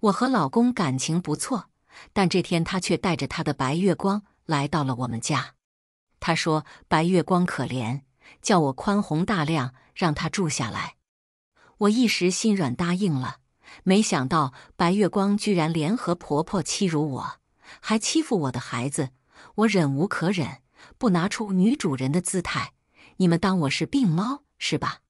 我和老公感情不错，但这天他却带着他的白月光来到了我们家。他说白月光可怜，叫我宽宏大量，让他住下来。我一时心软答应了，没想到白月光居然联合婆婆欺辱我，还欺负我的孩子。我忍无可忍，不拿出女主人的姿态，你们当我是病猫是吧？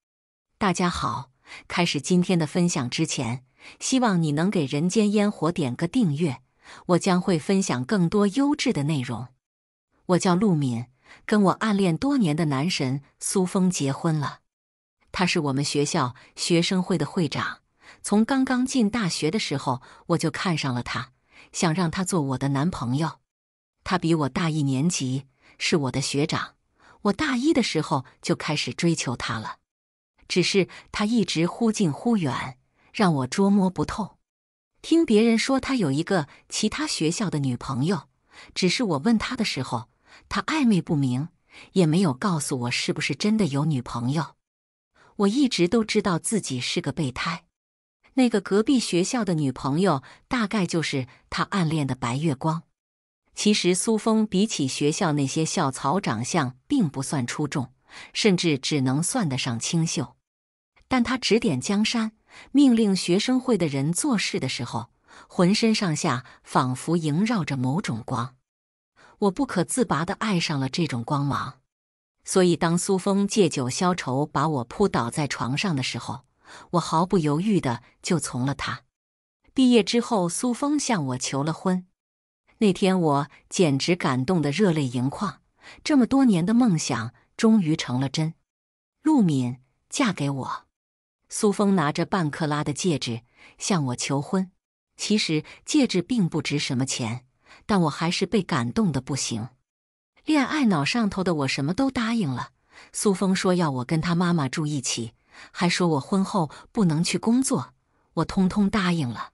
大家好，开始今天的分享之前，希望你能给人间烟火点个订阅，我将会分享更多优质的内容。我叫陆敏，跟我暗恋多年的男神苏峰结婚了。他是我们学校学生会的会长，从刚刚进大学的时候我就看上了他，想让他做我的男朋友。他比我大1年级，是我的学长，我大1的时候就开始追求他了。只是他一直忽近忽远，让我捉摸不透。听别人说他有一个其他学校的女朋友，只是我问他的时候，他暧昧不明，也没有告诉我是不是真的有女朋友。我一直都知道自己是个备胎。那个隔壁学校的女朋友大概就是他暗恋的白月光。其实苏峰比起学校那些校草长相并不算出众，甚至只能算得上清秀。但他指点江山，命令学生会的人做事的时候，浑身上下仿佛萦绕着某种光。我不可自拔地爱上了这种光芒。所以当苏峰借酒消愁把我扑倒在床上的时候，我毫不犹豫地就从了他。毕业之后，苏峰向我求了婚。那天我简直感动得热泪盈眶，这么多年的梦想终于成了真。陆敏，嫁给我。苏峰拿着半克拉的戒指向我求婚。其实戒指并不值什么钱，但我还是被感动得不行。恋爱脑上头的我什么都答应了。苏峰说要我跟他妈妈住一起，还说我婚后不能去工作，我通通答应了。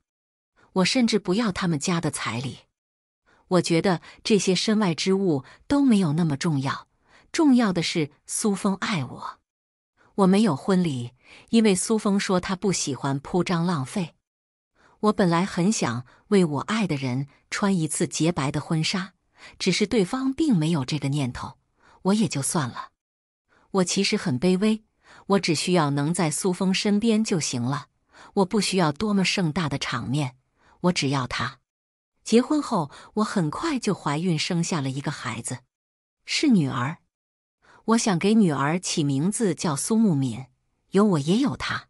我甚至不要他们家的彩礼。我觉得这些身外之物都没有那么重要，重要的是苏峰爱我。我没有婚礼，因为苏峰说他不喜欢铺张浪费。我本来很想为我爱的人穿一次洁白的婚纱，只是对方并没有这个念头，我也就算了。我其实很卑微，我只需要能在苏峰身边就行了，我不需要多么盛大的场面，我只要他。结婚后，我很快就怀孕，生下了一个孩子，是女儿。我想给女儿起名字叫苏沐敏，有我也有她。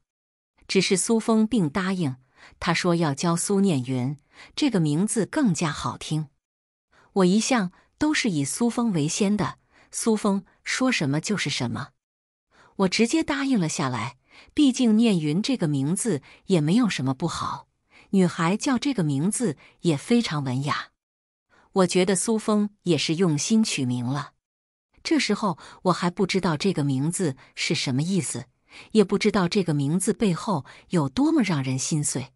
只是苏峰并答应，他说要叫苏念云，这个名字更加好听。我一向都是以苏峰为先的，苏峰说什么就是什么。我直接答应了下来，毕竟念云这个名字也没有什么不好，女孩叫这个名字也非常文雅。我觉得苏峰也是用心取名了。这时候我还不知道这个名字是什么意思，也不知道这个名字背后有多么让人心碎。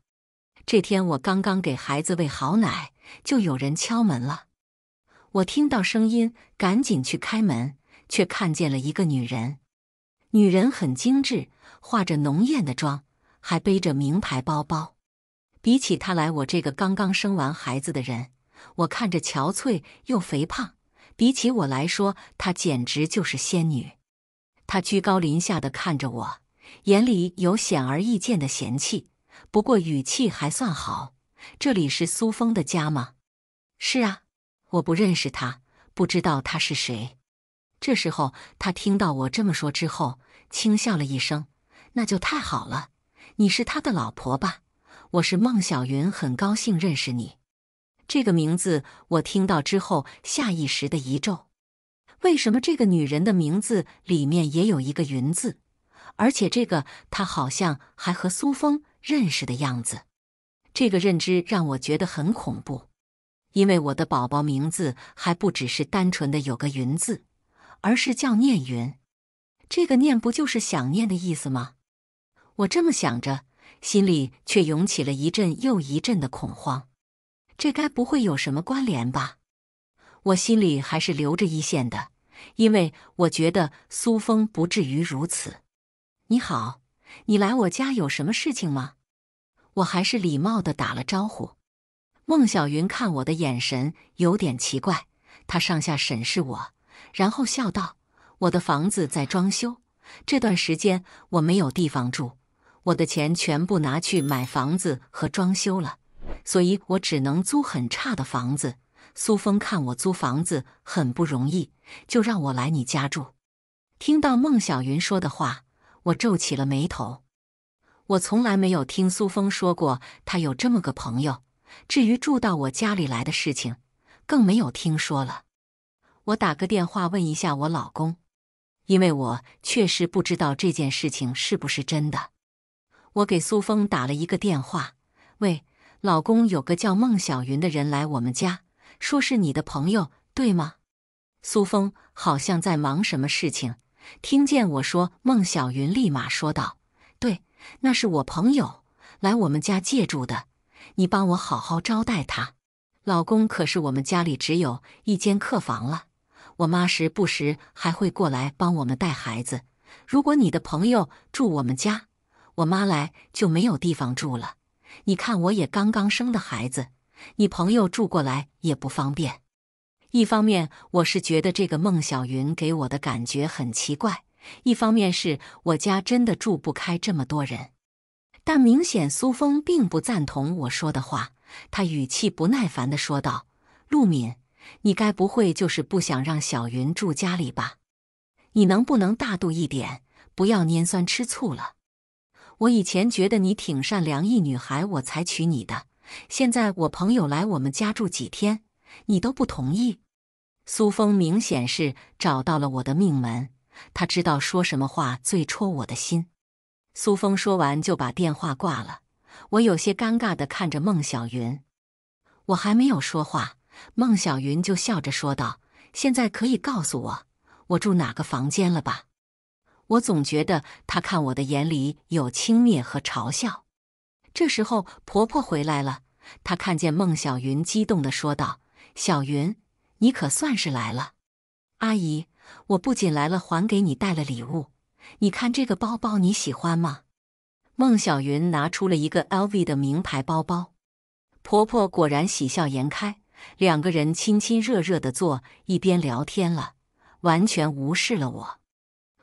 这天我刚刚给孩子喂好奶，就有人敲门了。我听到声音，赶紧去开门，却看见了一个女人。女人很精致，化着浓艳的妆，还背着名牌包包。比起她来，我这个刚刚生完孩子的人，我看着憔悴又肥胖，比起我来说，她简直就是仙女。她居高临下地看着我，眼里有显而易见的嫌弃，不过语气还算好。这里是苏峰的家吗？是啊，我不认识他，不知道他是谁。这时候他听到我这么说之后，轻笑了一声，那就太好了，你是他的老婆吧？我是孟小云，很高兴认识你。这个名字我听到之后下意识的一皱，为什么这个女人的名字里面也有一个云字？而且这个她好像还和苏峰认识的样子。这个认知让我觉得很恐怖，因为我的宝宝名字还不只是单纯的有个云字，而是叫念云。这个念不就是想念的意思吗？我这么想着，心里却涌起了一阵又一阵的恐慌。这该不会有什么关联吧？我心里还是留着一线的，因为我觉得苏峰不至于如此。你好，你来我家有什么事情吗？我还是礼貌地打了招呼。孟小云看我的眼神有点奇怪，她上下审视我，然后笑道：“我的房子在装修，这段时间我没有地方住，我的钱全部拿去买房子和装修了，所以我只能租很差的房子。苏峰看我租房子很不容易，就让我来你家住。”听到孟小云说的话，我皱起了眉头。我从来没有听苏峰说过他有这么个朋友，至于住到我家里来的事情，更没有听说了。我打个电话问一下我老公，因为我确实不知道这件事情是不是真的。我给苏峰打了一个电话：“喂，老公，有个叫孟小云的人来我们家，说是你的朋友，对吗？”苏峰好像在忙什么事情，听见我说孟小云，立马说道：“对，那是我朋友，来我们家借住的，你帮我好好招待他。老公，可是我们家里只有一间客房了，我妈时不时还会过来帮我们带孩子。如果你的朋友住我们家，我妈来就没有地方住了。你看我也刚刚生的孩子，你朋友住过来也不方便。”一方面我是觉得这个孟小云给我的感觉很奇怪，一方面是我家真的住不开这么多人。但明显苏峰并不赞同我说的话，他语气不耐烦地说道：“陆敏，你该不会就是不想让小云住家里吧？你能不能大度一点，不要拈酸吃醋了？我以前觉得你挺善良一女孩，我才娶你的，现在我朋友来我们家住几天，你都不同意。”苏峰明显是找到了我的命门，他知道说什么话最戳我的心。苏峰说完就把电话挂了，我有些尴尬地看着孟小云。我还没有说话，孟小云就笑着说道：“现在可以告诉我住哪个房间了吧？”我总觉得她看我的眼里有轻蔑和嘲笑。这时候婆婆回来了，她看见孟小云，激动地说道：“小云，你可算是来了。阿姨，我不仅来了，还给你带了礼物。你看这个包包你喜欢吗？”孟小云拿出了一个 LV 的名牌包包。婆婆果然喜笑颜开，两个人亲亲热热地坐一边聊天了，完全无视了我。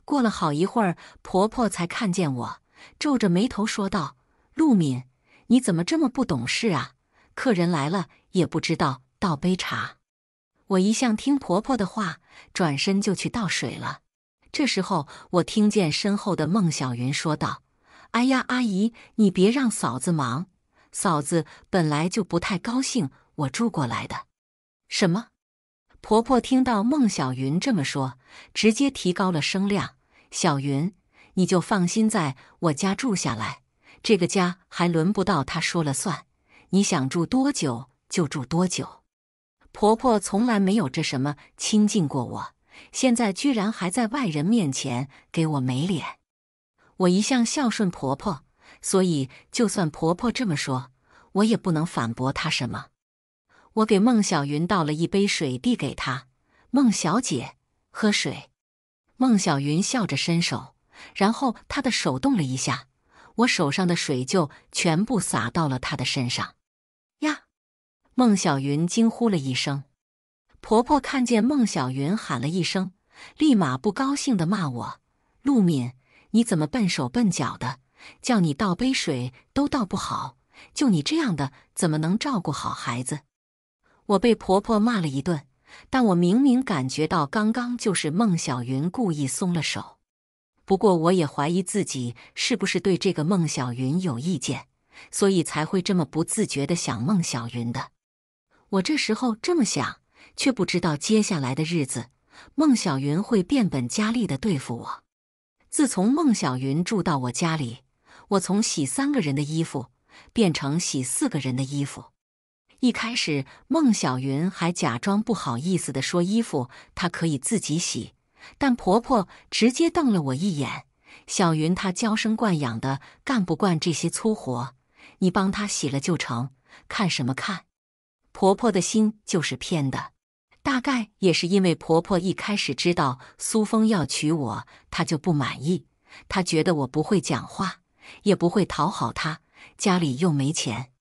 过了好一会儿，婆婆才看见我，皱着眉头说道：“陆敏，你怎么这么不懂事啊？客人来了也不知道倒杯茶。”我一向听婆婆的话，转身就去倒水了。这时候我听见身后的孟小云说道：“哎呀，阿姨，你别让嫂子忙，嫂子本来就不太高兴我住过来的。”什么？婆婆听到孟小云这么说，直接提高了声量：“小云，你就放心在我家住下来，这个家还轮不到她说了算，你想住多久就住多久。”婆婆从来没有这什么亲近过我，现在居然还在外人面前给我没脸。我一向孝顺婆婆，所以就算婆婆这么说，我也不能反驳她什么。我给孟小云倒了一杯水递给她：“孟小姐，喝水。”孟小云笑着伸手，然后她的手动了一下，我手上的水就全部洒到了她的身上。呀！孟小云惊呼了一声。婆婆看见孟小云喊了一声，立马不高兴地骂我：“陆敏，你怎么笨手笨脚的？叫你倒杯水都倒不好，就你这样的怎么能照顾好孩子？”我被婆婆骂了一顿，但我明明感觉到刚刚就是孟小云故意松了手。不过我也怀疑自己是不是对这个孟小云有意见，所以才会这么不自觉地想孟小云的。我这时候这么想，却不知道接下来的日子，孟小云会变本加厉地对付我。自从孟小云住到我家里，我从洗3个人的衣服变成洗4个人的衣服。一开始，孟小云还假装不好意思地说衣服她可以自己洗，但婆婆直接瞪了我一眼：“小云她娇生惯养的，干不惯这些粗活，你帮她洗了就成，看什么看？”婆婆的心就是偏的，大概也是因为婆婆一开始知道苏峰要娶我，她就不满意，她觉得我不会讲话，也不会讨好她，家里又没钱，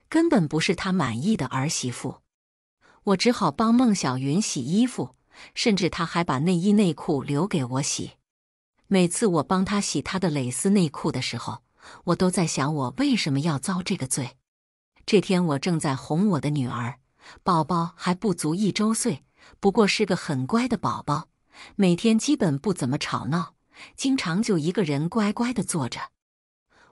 根本不是他满意的儿媳妇。我只好帮孟小云洗衣服，甚至他还把内衣内裤留给我洗。每次我帮他洗他的蕾丝内裤的时候，我都在想我为什么要遭这个罪。这天我正在哄我的女儿，宝宝还不足1周岁，不过是个很乖的宝宝，每天基本不怎么吵闹，经常就一个人乖乖地坐着。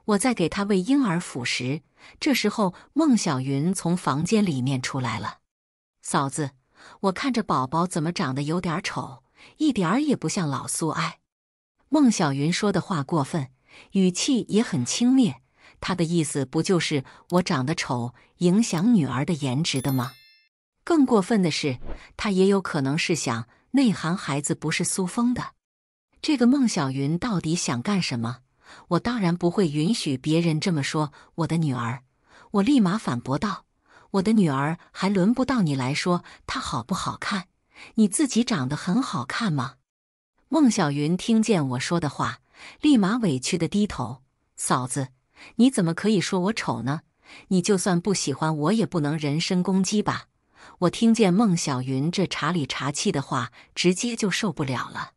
我在给他喂婴儿辅食，这时候孟小云从房间里面出来了。嫂子，我看着宝宝怎么长得有点丑，一点儿也不像老苏爱。孟小云说的话过分，语气也很轻蔑，她的意思不就是我长得丑影响女儿的颜值的吗？更过分的是，她也有可能是想内涵孩子不是苏峰的。这个孟小云到底想干什么？我当然不会允许别人这么说我的女儿。我立马反驳道，我的女儿还轮不到你来说她好不好看，你自己长得很好看吗？孟小云听见我说的话，立马委屈地低头。嫂子，你怎么可以说我丑呢？你就算不喜欢我也不能人身攻击吧。我听见孟小云这茶里茶气的话，直接就受不了了。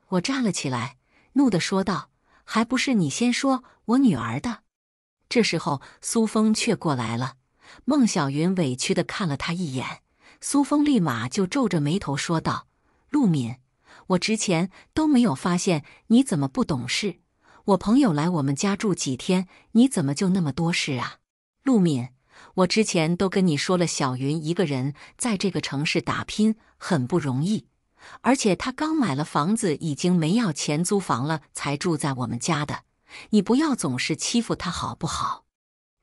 我站了起来，怒地说道，还不是你先说我女儿的。这时候苏峰却过来了，孟小云委屈地看了他一眼，苏峰立马就皱着眉头说道，陆敏，我之前都没有发现你怎么不懂事，我朋友来我们家住几天，你怎么就那么多事啊？陆敏，我之前都跟你说了，小云一个人在这个城市打拼很不容易，而且她刚买了房子，已经没要钱租房了，才住在我们家的，你不要总是欺负她好不好？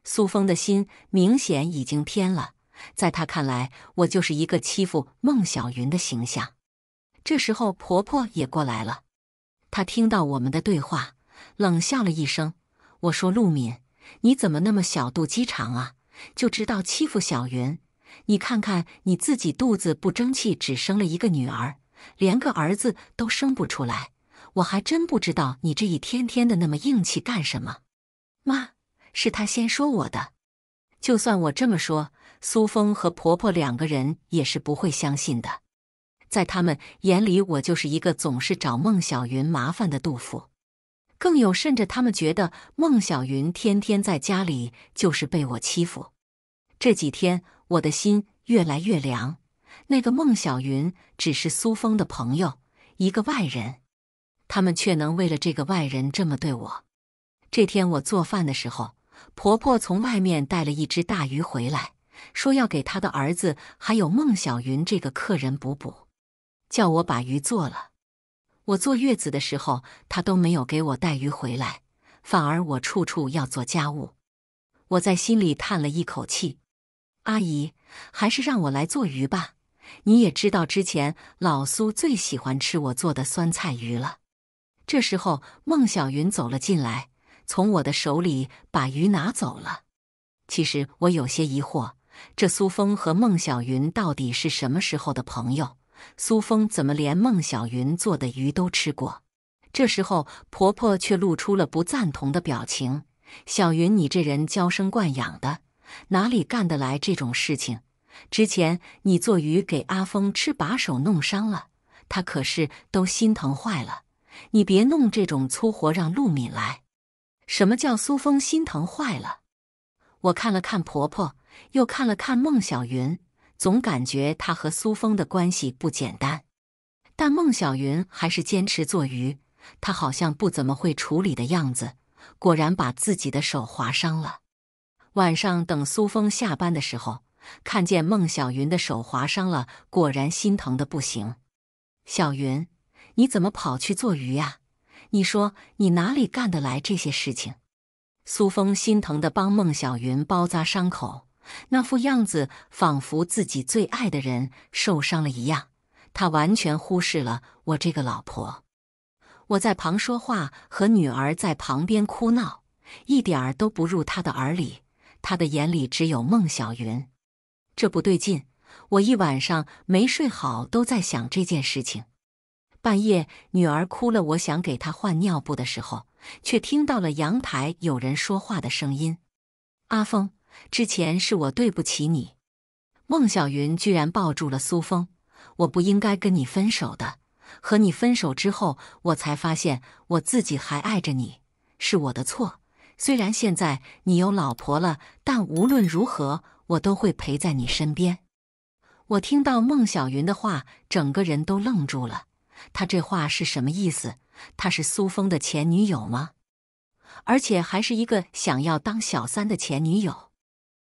苏峰的心明显已经偏了，在他看来，我就是一个欺负孟小云的形象。这时候婆婆也过来了，她听到我们的对话，冷笑了一声。我说，陆敏，你怎么那么小肚鸡肠啊？就知道欺负小云？你看看你自己肚子不争气，只生了一个女儿，连个儿子都生不出来，我还真不知道你这一天天的那么硬气干什么。妈，是她先说我的。就算我这么说，苏峰和婆婆2个人也是不会相信的。在他们眼里，我就是一个总是找孟小云麻烦的杜甫。更有甚者，他们觉得孟小云天天在家里就是被我欺负。这几天我的心越来越凉，那个孟小云只是苏峰的朋友，一个外人，他们却能为了这个外人这么对我。这天我做饭的时候，婆婆从外面带了一只大鱼回来，说要给她的儿子还有孟小云这个客人补补，叫我把鱼做了。我坐月子的时候，她都没有给我带鱼回来，反而我处处要做家务。我在心里叹了一口气，阿姨，还是让我来做鱼吧。你也知道之前老苏最喜欢吃我做的酸菜鱼了。这时候孟小云走了进来，从我的手里把鱼拿走了。其实我有些疑惑，这苏峰和孟小云到底是什么时候的朋友？苏峰怎么连孟小云做的鱼都吃过？这时候婆婆却露出了不赞同的表情。小云，你这人娇生惯养的，哪里干得来这种事情？之前你做鱼给阿峰吃，把手弄伤了，他可是都心疼坏了。你别弄这种粗活让陆敏来。什么叫苏峰心疼坏了？我看了看婆婆，又看了看孟小云，总感觉她和苏峰的关系不简单。但孟小云还是坚持做鱼，她好像不怎么会处理的样子，果然把自己的手划伤了。晚上等苏峰下班的时候，看见孟小云的手划伤了，果然心疼的不行。小云，你怎么跑去做鱼呀？你说你哪里干得来这些事情？苏峰心疼地帮孟小云包扎伤口，那副样子仿佛自己最爱的人受伤了一样，他完全忽视了我这个老婆。我在旁说话，和女儿在旁边哭闹，一点儿都不入他的耳里，他的眼里只有孟小云。这不对劲，我一晚上没睡好，都在想这件事情。半夜女儿哭了，我想给她换尿布的时候，却听到了阳台有人说话的声音。阿峰，之前是我对不起你。孟小云居然抱住了苏峰，我不应该跟你分手的。和你分手之后，我才发现我自己还爱着你，是我的错。虽然现在你有老婆了，但无论如何，我都会陪在你身边。我听到孟小云的话，整个人都愣住了。她这话是什么意思？她是苏峰的前女友吗？而且还是一个想要当小三的前女友。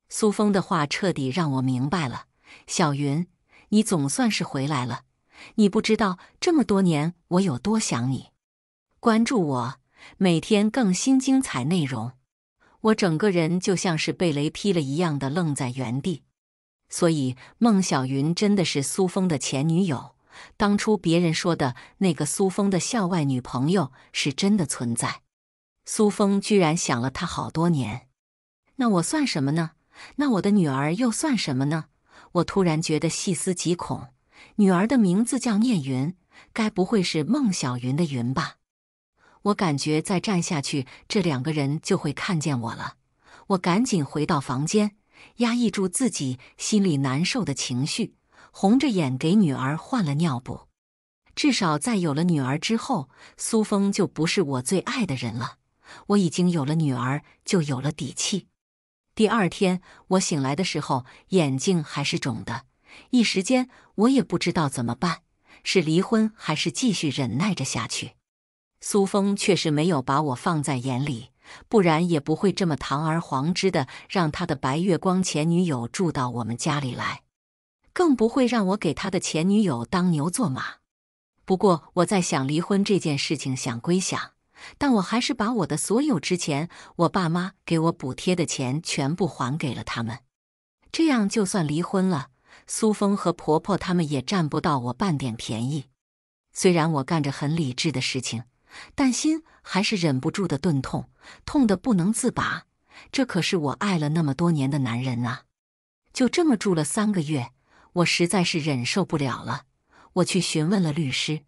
苏峰的话彻底让我明白了，小云，你总算是回来了。你不知道这么多年我有多想你。关注我，每天更新精彩内容。我整个人就像是被雷劈了一样的愣在原地。所以孟小云真的是苏峰的前女友，当初别人说的那个苏峰的校外女朋友是真的存在。苏峰居然想了她好多年。那我算什么呢？那我的女儿又算什么呢？我突然觉得细思极恐。女儿的名字叫念云，该不会是孟小云的云吧？我感觉再站下去，这两个人就会看见我了。我赶紧回到房间，压抑住自己心里难受的情绪，红着眼给女儿换了尿布。至少在有了女儿之后，苏峰就不是我最爱的人了。我已经有了女儿，就有了底气。第二天我醒来的时候，眼睛还是肿的，一时间我也不知道怎么办，是离婚还是继续忍耐着下去。苏峰确实没有把我放在眼里，不然也不会这么堂而皇之的让他的白月光前女友住到我们家里来，更不会让我给他的前女友当牛做马。不过我在想离婚这件事情，想归想，但我还是把我的所有之前我爸妈给我补贴的钱全部还给了他们。这样就算离婚了，苏峰和婆婆他们也占不到我半点便宜。虽然我干着很理智的事情，但心还是忍不住的钝痛，痛得不能自拔。这可是我爱了那么多年的男人啊！就这么住了3个月，我实在是忍受不了了。我去询问了律师，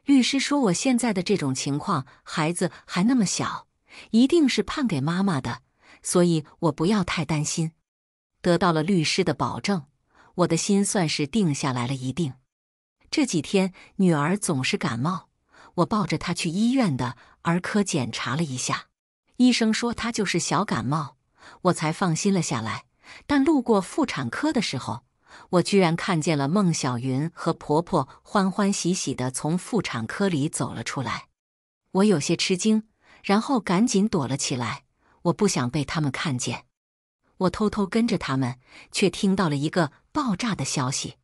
律师说我现在的这种情况，孩子还那么小，一定是判给妈妈的，所以我不要太担心。得到了律师的保证，我的心算是定下来了一定。这几天女儿总是感冒，我抱着她去医院的儿科检查了一下，医生说她就是小感冒，我才放心了下来。但路过妇产科的时候，我居然看见了孟小云和婆婆欢欢喜喜地从妇产科里走了出来。我有些吃惊，然后赶紧躲了起来，我不想被他们看见。我偷偷跟着他们，却听到了一个爆炸的消息。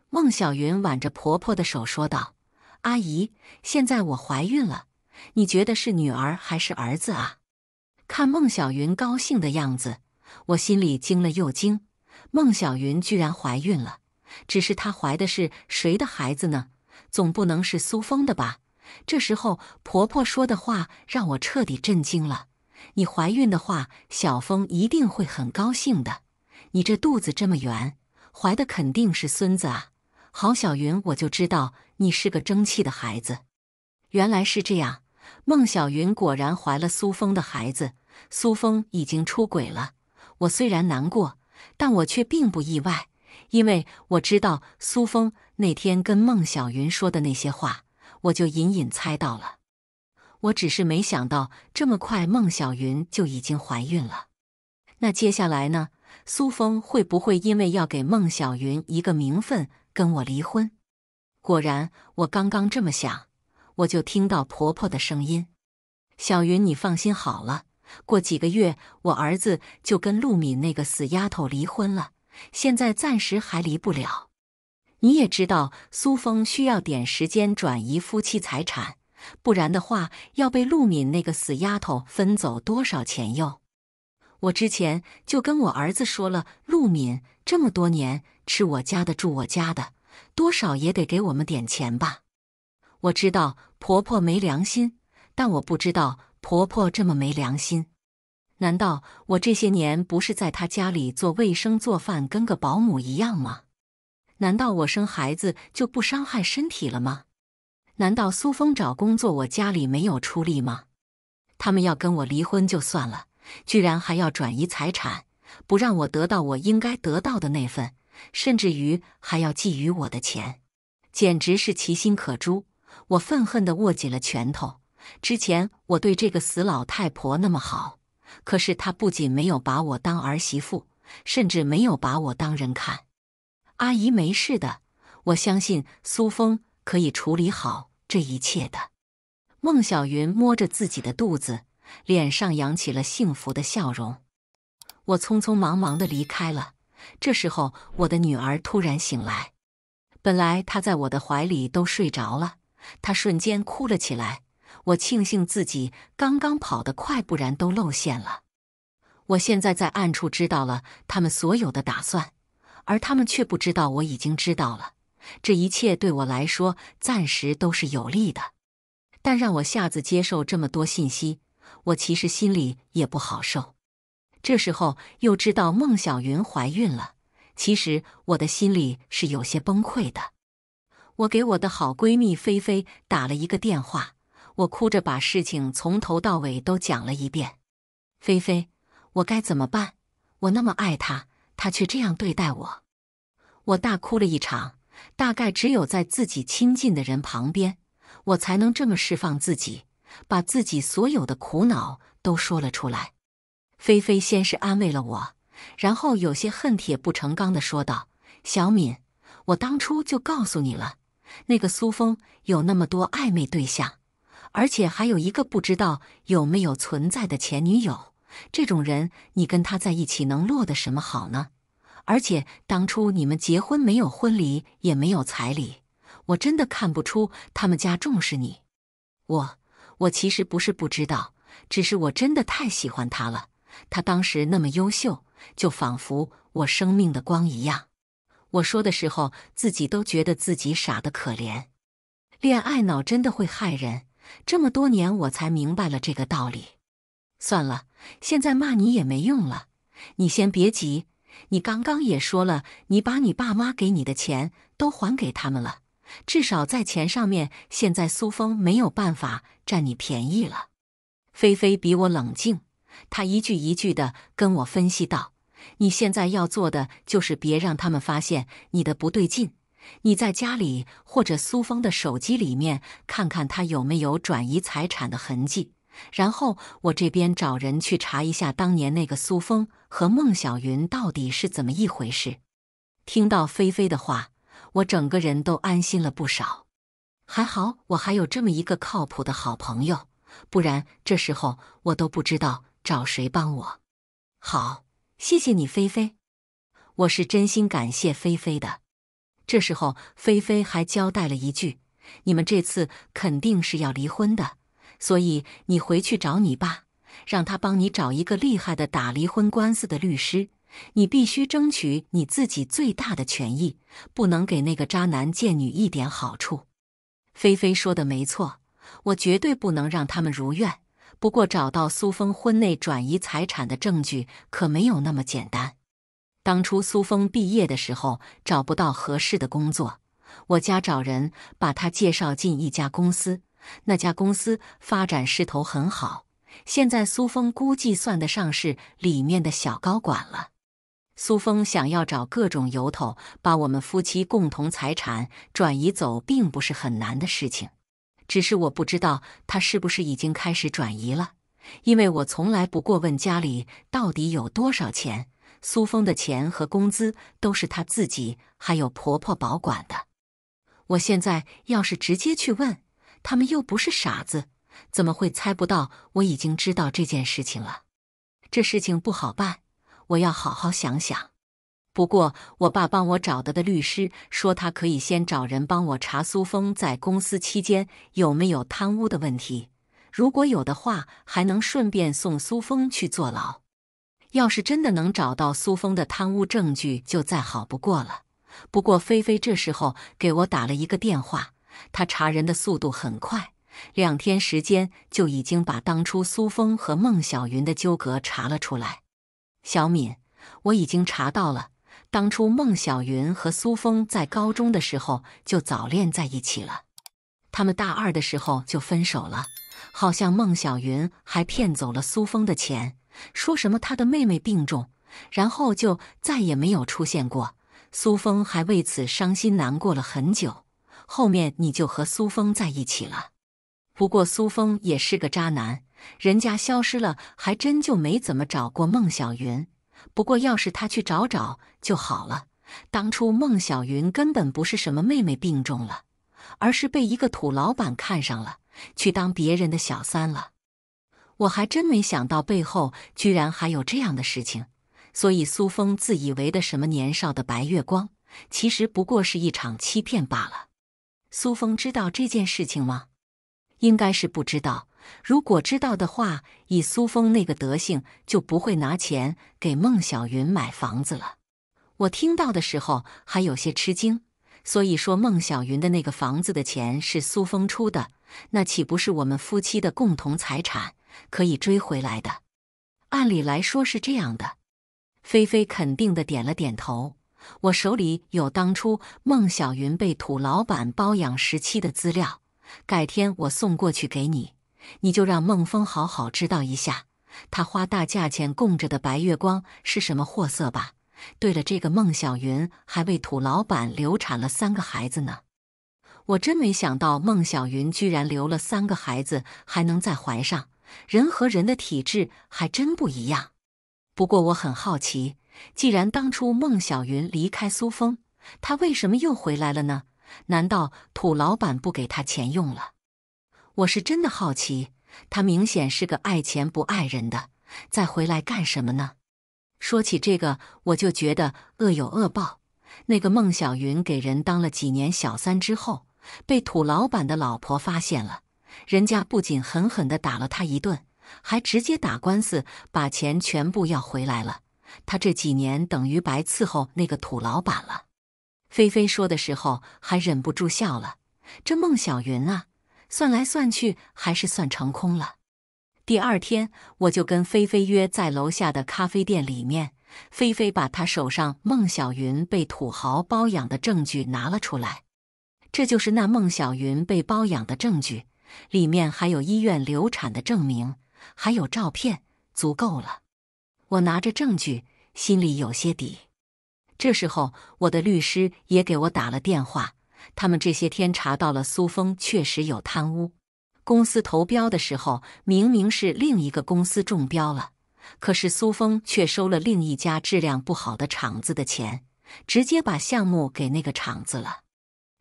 孟小云挽着婆婆的手说道：“阿姨，现在我怀孕了，你觉得是女儿还是儿子啊？”看孟小云高兴的样子，我心里惊了又惊。孟小云居然怀孕了，只是她怀的是谁的孩子呢？总不能是苏峰的吧？这时候婆婆说的话让我彻底震惊了。你怀孕的话，小峰一定会很高兴的。你这肚子这么圆，怀的肯定是孙子啊！好，小云，我就知道你是个争气的孩子。原来是这样，孟小云果然怀了苏峰的孩子，苏峰已经出轨了。我虽然难过，但我却并不意外，因为我知道苏峰那天跟孟小云说的那些话，我就隐隐猜到了。我只是没想到这么快孟小云就已经怀孕了。那接下来呢？苏峰会不会因为要给孟小云一个名分跟我离婚？果然，我刚刚这么想，我就听到婆婆的声音：“小云，你放心好了，过几个月我儿子就跟陆敏那个死丫头离婚了，现在暂时还离不了。你也知道，苏峰需要点时间转移夫妻财产，不然的话要被陆敏那个死丫头分走多少钱哟。我之前就跟我儿子说了，陆敏这么多年吃我家的住我家的，多少也得给我们点钱吧。我知道婆婆没良心，但我不知道婆婆这么没良心。难道我这些年不是在她家里做卫生做饭，跟个保姆一样吗？难道我生孩子就不伤害身体了吗？难道苏峰找工作我家里没有出力吗？他们要跟我离婚就算了，居然还要转移财产，不让我得到我应该得到的那份，甚至于还要觊觎我的钱，简直是其心可诛。我愤恨地握紧了拳头。之前我对这个死老太婆那么好，可是她不仅没有把我当儿媳妇，甚至没有把我当人看。阿姨没事的，我相信苏峰可以处理好这一切的。孟小云摸着自己的肚子，脸上扬起了幸福的笑容。我匆匆忙忙地离开了。这时候，我的女儿突然醒来，本来她在我的怀里都睡着了，她瞬间哭了起来。我庆幸自己刚刚跑得快，不然都露馅了。我现在在暗处知道了他们所有的打算，而他们却不知道我已经知道了。这一切对我来说暂时都是有利的，但让我下次接受这么多信息，我其实心里也不好受。这时候又知道孟小云怀孕了，其实我的心里是有些崩溃的。我给我的好闺蜜菲菲打了一个电话，我哭着把事情从头到尾都讲了一遍。菲菲，我该怎么办？我那么爱她，她却这样对待我。我大哭了一场，大概只有在自己亲近的人旁边，我才能这么释放自己，把自己所有的苦恼都说了出来。菲菲先是安慰了我，然后有些恨铁不成钢地说道：“小敏，我当初就告诉你了，那个苏峰有那么多暧昧对象，而且还有一个不知道有没有存在的前女友。这种人，你跟他在一起能落得什么好呢？而且当初你们结婚没有婚礼，也没有彩礼，我真的看不出他们家重视你。我其实不是不知道，只是我真的太喜欢他了。他当时那么优秀，就仿佛我生命的光一样。”我说的时候，自己都觉得自己傻得可怜。恋爱脑真的会害人，这么多年我才明白了这个道理。算了，现在骂你也没用了，你先别急。你刚刚也说了，你把你爸妈给你的钱都还给他们了，至少在钱上面，现在苏峰没有办法占你便宜了。菲菲比我冷静，她一句一句地跟我分析道：“你现在要做的就是别让他们发现你的不对劲。你在家里或者苏峰的手机里面看看他有没有转移财产的痕迹，然后我这边找人去查一下当年那个苏峰和孟小云到底是怎么一回事。”听到菲菲的话，我整个人都安心了不少。还好我还有这么一个靠谱的好朋友，不然这时候我都不知道找谁帮我。好，谢谢你菲菲，我是真心感谢菲菲的。这时候菲菲还交代了一句：“你们这次肯定是要离婚的，所以你回去找你爸，让他帮你找一个厉害的打离婚官司的律师。你必须争取你自己最大的权益，不能给那个渣男贱女一点好处。”菲菲说的没错，我绝对不能让他们如愿。不过找到苏峰婚内转移财产的证据可没有那么简单。当初苏峰毕业的时候找不到合适的工作，我家找人把他介绍进一家公司，那家公司发展势头很好，现在苏峰估计算得上是里面的小高管了。苏峰想要找各种由头把我们夫妻共同财产转移走，并不是很难的事情。只是我不知道他是不是已经开始转移了，因为我从来不过问家里到底有多少钱。苏峰的钱和工资都是他自己还有婆婆保管的。我现在要是直接去问，他们又不是傻子，怎么会猜不到我已经知道这件事情了？这事情不好办，我要好好想想。不过我爸帮我找的律师说，他可以先找人帮我查苏峰在公司期间有没有贪污的问题，如果有的话，还能顺便送苏峰去坐牢。要是真的能找到苏峰的贪污证据，就再好不过了。不过菲菲这时候给我打了一个电话，她查人的速度很快，2天时间就已经把当初苏峰和孟小云的纠葛查了出来。小敏，我已经查到了，当初孟小云和苏峰在高中的时候就早恋在一起了，他们大2的时候就分手了，好像孟小云还骗走了苏峰的钱，说什么他的妹妹病重，然后就再也没有出现过。苏峰还为此伤心难过了很久。后面你就和苏峰在一起了。不过苏峰也是个渣男，人家消失了，还真就没怎么找过孟小云。不过要是他去找就好了。当初孟小云根本不是什么妹妹病重了，而是被一个土老板看上了，去当别人的小三了。我还真没想到背后居然还有这样的事情。所以苏峰自以为的什么年少的白月光，其实不过是一场欺骗罢了。苏峰知道这件事情吗？应该是不知道。如果知道的话，以苏峰那个德行，就不会拿钱给孟小云买房子了。我听到的时候还有些吃惊，所以说孟小云的那个房子的钱是苏峰出的，那岂不是我们夫妻的共同财产，可以追回来的？按理来说是这样的。菲菲肯定地点了点头。我手里有当初孟小云被土老板包养时期的资料，改天我送过去给你，你就让孟峰好好知道一下，他花大价钱供着的白月光是什么货色吧。对了，这个孟小云还为土老板流产了3个孩子呢。我真没想到孟小云居然留了3个孩子还能再怀上，人和人的体质还真不一样。不过我很好奇，既然当初孟小云离开苏峰，她为什么又回来了呢？难道土老板不给她钱用了？我是真的好奇，她明显是个爱钱不爱人的，再回来干什么呢？说起这个，我就觉得恶有恶报。那个孟小云给人当了几年小三之后，被土老板的老婆发现了，人家不仅狠狠地打了他一顿，还直接打官司把钱全部要回来了。他这几年等于白伺候那个土老板了。菲菲说的时候还忍不住笑了，这孟小云啊，算来算去还是算成空了。第二天我就跟菲菲约在楼下的咖啡店里面，菲菲把她手上孟小云被土豪包养的证据拿了出来。这就是那孟小云被包养的证据，里面还有医院流产的证明，还有照片，足够了。我拿着证据，心里有些底。这时候我的律师也给我打了电话，他们这些天查到了苏峰确实有贪污。公司投标的时候，明明是另一个公司中标了，可是苏峰却收了另一家质量不好的厂子的钱，直接把项目给那个厂子了。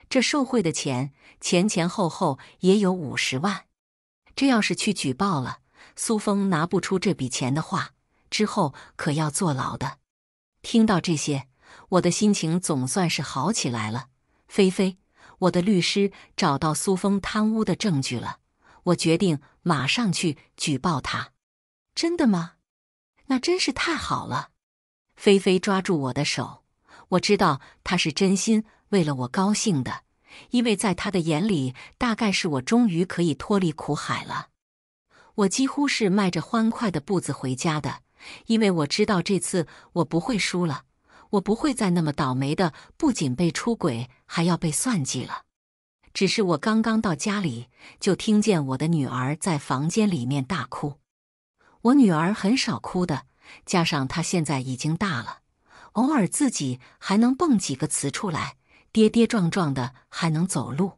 这受贿的钱前前后后也有50万。这要是去举报了，苏峰拿不出这笔钱的话，之后可要坐牢的。听到这些，我的心情总算是好起来了。菲菲，我的律师找到苏峰贪污的证据了，我决定马上去举报他。真的吗？那真是太好了。菲菲抓住我的手，我知道她是真心为了我高兴的，因为在她的眼里，大概是我终于可以脱离苦海了。我几乎是迈着欢快的步子回家的，因为我知道这次我不会输了，我不会再那么倒霉的，不仅被出轨，还要被算计了。只是我刚刚到家里，就听见我的女儿在房间里面大哭。我女儿很少哭的，加上她现在已经大了，偶尔自己还能蹦几个词出来，跌跌撞撞的还能走路。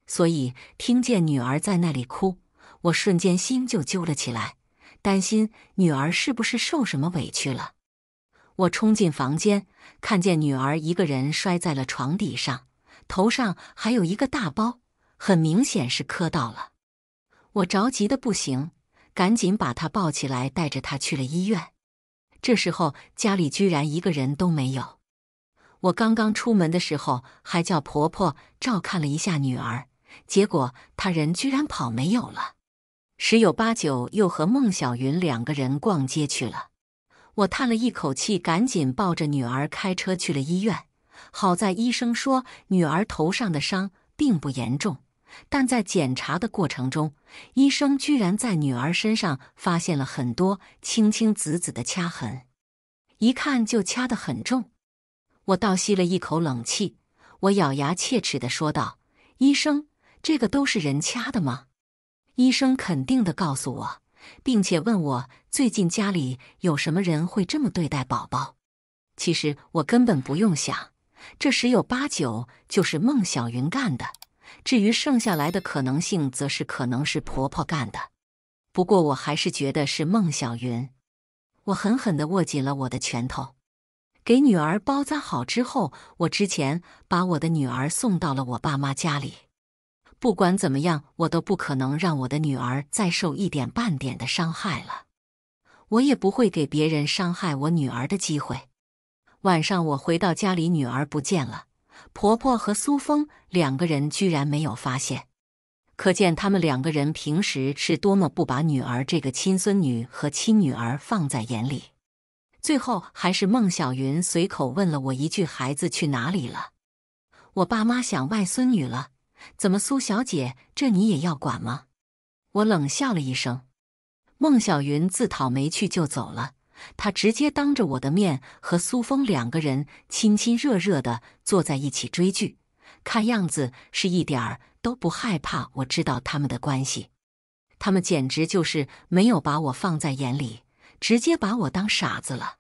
所以听见女儿在那里哭，我瞬间心就揪了起来，担心女儿是不是受什么委屈了。我冲进房间，看见女儿一个人摔在了床底上，头上还有一个大包，很明显是磕到了。我着急的不行，赶紧把她抱起来，带着她去了医院。这时候家里居然一个人都没有。我刚刚出门的时候还叫婆婆照看了一下女儿，结果她人居然跑没有了，十有八九又和孟小云2个人逛街去了。我叹了一口气，赶紧抱着女儿开车去了医院。好在医生说女儿头上的伤并不严重，但在检查的过程中，医生居然在女儿身上发现了很多青青紫紫的掐痕，一看就掐得很重。我倒吸了一口冷气，我咬牙切齿地说道：“医生，这个都是人掐的吗？”医生肯定地告诉我，并且问我最近家里有什么人会这么对待宝宝。其实我根本不用想，这十有八九就是孟小云干的，至于剩下来的可能性，则是可能是婆婆干的。不过我还是觉得是孟小云。我狠狠地握紧了我的拳头。给女儿包扎好之后，我之前把我的女儿送到了我爸妈家里。不管怎么样，我都不可能让我的女儿再受一点半点的伤害了。我也不会给别人伤害我女儿的机会。晚上我回到家里，女儿不见了，婆婆和苏峰两个人居然没有发现。可见他们两个人平时是多么不把女儿这个亲孙女和亲女儿放在眼里。最后还是孟小云随口问了我一句：“孩子去哪里了？”我爸妈想外孙女了，怎么苏小姐，这你也要管吗？我冷笑了一声。孟小云自讨没趣就走了，她直接当着我的面和苏峰两个人亲亲热热地坐在一起追剧，看样子是一点儿都不害怕我知道他们的关系。他们简直就是没有把我放在眼里，直接把我当傻子了。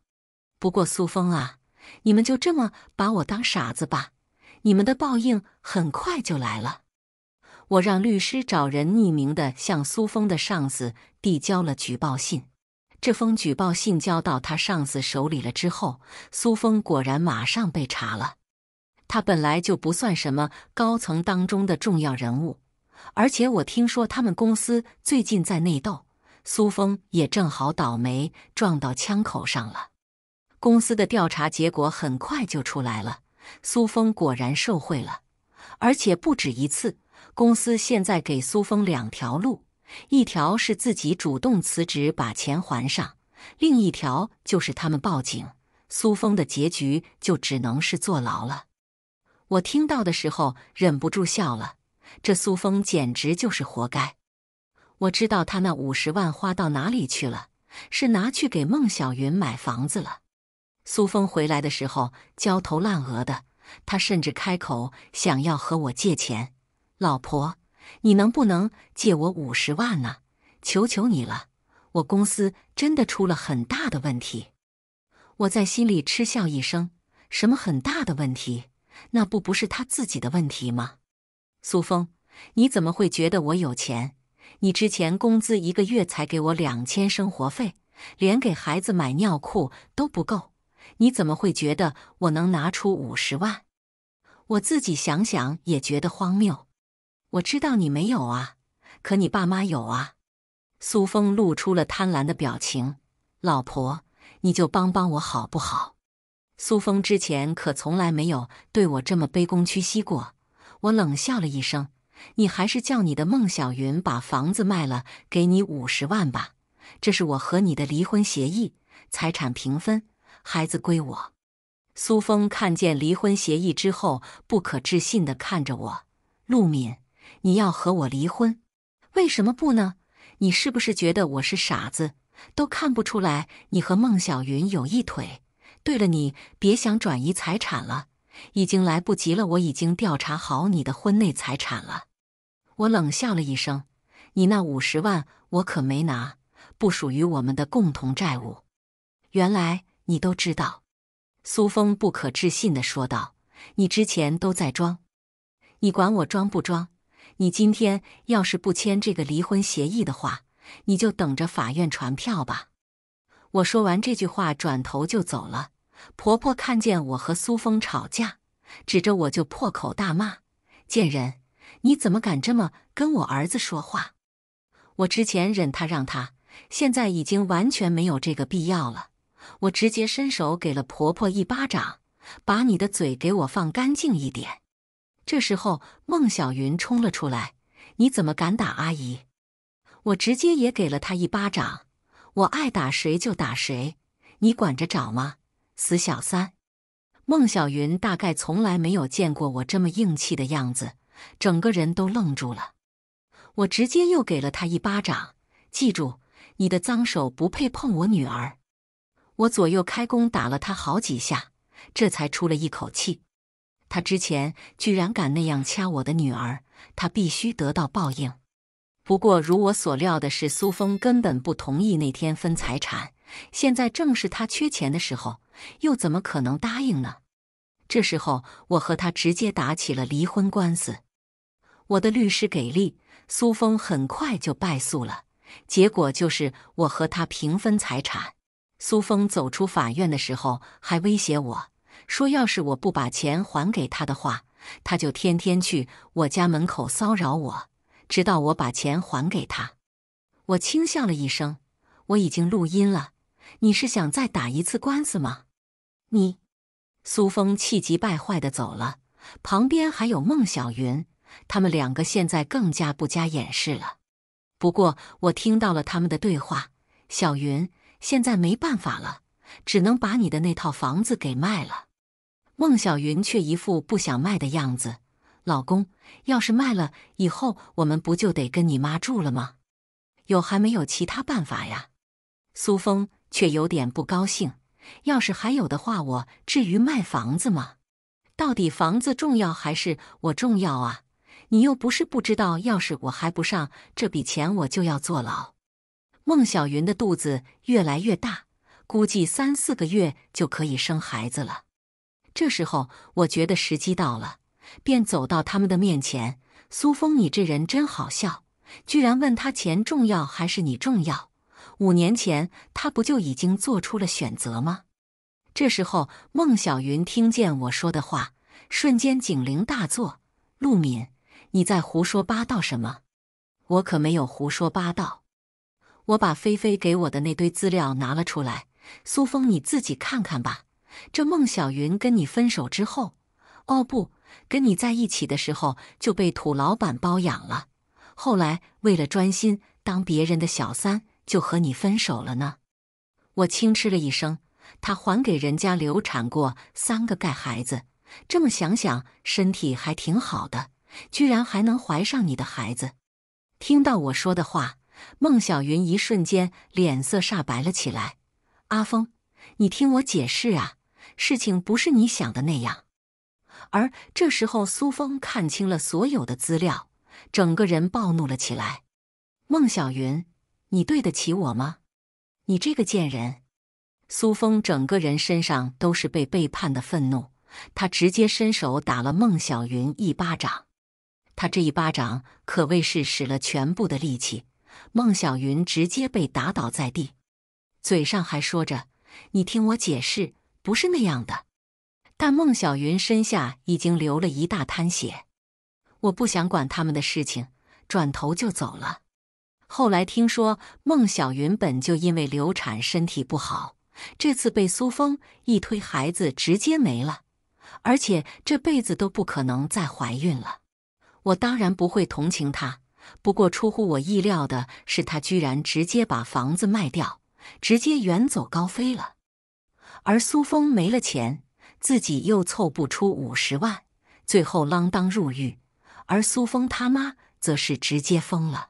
不过苏峰啊，你们就这么把我当傻子吧，你们的报应很快就来了。我让律师找人匿名地向苏峰的上司递交了举报信。这封举报信交到他上司手里了之后，苏峰果然马上被查了。他本来就不算什么高层当中的重要人物，而且我听说他们公司最近在内斗，苏峰也正好倒霉撞到枪口上了。公司的调查结果很快就出来了，苏峰果然受贿了，而且不止一次。公司现在给苏峰两条路，一条是自己主动辞职把钱还上，另一条就是他们报警，苏峰的结局就只能是坐牢了。我听到的时候忍不住笑了，这苏峰简直就是活该。我知道他那50万花到哪里去了，是拿去给孟小云买房子了。苏峰回来的时候焦头烂额的，他甚至开口想要和我借钱。老婆，你能不能借我50万呢？求求你了，我公司真的出了很大的问题。我在心里嗤笑一声，什么很大的问题？那不是他自己的问题吗？苏峰，你怎么会觉得我有钱？你之前工资1个月才给我2000生活费，连给孩子买尿裤都不够。你怎么会觉得我能拿出50万？我自己想想也觉得荒谬。我知道你没有啊，可你爸妈有啊。苏峰露出了贪婪的表情。老婆，你就帮帮我好不好？苏峰之前可从来没有对我这么卑躬屈膝过。我冷笑了一声，你还是叫你的孟小云把房子卖了，给你50万吧。这是我和你的离婚协议，财产平分，孩子归我。苏峰看见离婚协议之后，不可置信地看着我。陆敏，你要和我离婚？为什么不呢？你是不是觉得我是傻子，都看不出来你和孟小云有一腿？对了，你别想转移财产了，已经来不及了，我已经调查好你的婚内财产了。我冷笑了一声，你那50万我可没拿，不属于我们的共同债务。原来你都知道。苏峰不可置信地说道，你之前都在装，你管我装不装？你今天要是不签这个离婚协议的话，你就等着法院传票吧。我说完这句话转头就走了。婆婆看见我和苏峰吵架，指着我就破口大骂，贱人，你怎么敢这么跟我儿子说话？我之前忍他让他，现在已经完全没有这个必要了。我直接伸手给了婆婆一巴掌，把你的嘴给我放干净一点。这时候孟小云冲了出来，你怎么敢打阿姨？我直接也给了她一巴掌，我爱打谁就打谁，你管着找吗？死小三！孟小云大概从来没有见过我这么硬气的样子，整个人都愣住了。我直接又给了她一巴掌，记住，你的脏手不配碰我女儿。我左右开弓打了他好几下，这才出了一口气。他之前居然敢那样掐我的女儿，他必须得到报应。不过，如我所料的是，苏峰根本不同意那天分财产。现在正是他缺钱的时候，又怎么可能答应呢？这时候，我和他直接打起了离婚官司。我的律师给力，苏峰很快就败诉了。结果就是我和他平分财产。苏峰走出法院的时候，还威胁我说，要是我不把钱还给他的话，他就天天去我家门口骚扰我，直到我把钱还给他。我轻笑了一声，我已经录音了，你是想再打一次官司吗？你……苏峰气急败坏地走了，旁边还有孟小云，他们两个现在更加不加掩饰了。不过我听到了他们的对话，小云，现在没办法了，只能把你的那套房子给卖了。孟小云却一副不想卖的样子，老公，要是卖了以后，我们不就得跟你妈住了吗？还没有其他办法呀？苏峰却有点不高兴，要是还有的话，我至于卖房子吗？到底房子重要还是我重要啊？你又不是不知道，要是我还不上这笔钱，我就要坐牢。孟小云的肚子越来越大，估计3、4个月就可以生孩子了。这时候我觉得时机到了，便走到他们的面前。苏峰，你这人真好笑，居然问他钱重要还是你重要？5年前他不就已经做出了选择吗？这时候孟小云听见我说的话，瞬间警铃大作。陆敏，你在胡说八道什么？我可没有胡说八道。我把菲菲给我的那堆资料拿了出来，苏峰，你自己看看吧。这孟小云跟你分手之后，不，跟你在一起的时候就被土老板包养了，后来为了专心当别人的小三，就和你分手了呢。我轻嗤了一声，他还给人家流产过3个盖孩子，这么想想身体还挺好的，居然还能怀上你的孩子。听到我说的话，孟小云一瞬间脸色煞白了起来。阿峰，你听我解释啊，事情不是你想的那样。而这时候苏峰看清了所有的资料，整个人暴怒了起来。孟小云，你对得起我吗？你这个贱人！苏峰整个人身上都是被背叛的愤怒，他直接伸手打了孟小云一巴掌。他这一巴掌可谓是使了全部的力气，孟小云直接被打倒在地，嘴上还说着，你听我解释，不是那样的。但孟小云身下已经流了一大滩血。我不想管他们的事情，转头就走了。后来听说孟小云本就因为流产身体不好，这次被苏峰一推，孩子直接没了，而且这辈子都不可能再怀孕了。我当然不会同情她，不过出乎我意料的是，她居然直接把房子卖掉，直接远走高飞了。而苏峰没了钱，自己又凑不出50万，最后锒铛入狱，而苏峰他妈则是直接疯了。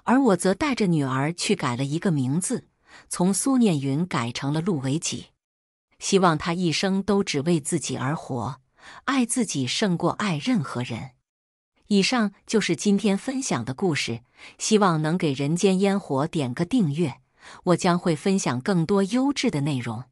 而我则带着女儿去改了一个名字，从苏念云改成了陆维己，希望她一生都只为自己而活，爱自己胜过爱任何人。以上就是今天分享的故事，希望能给人间烟火点个订阅，我将会分享更多优质的内容。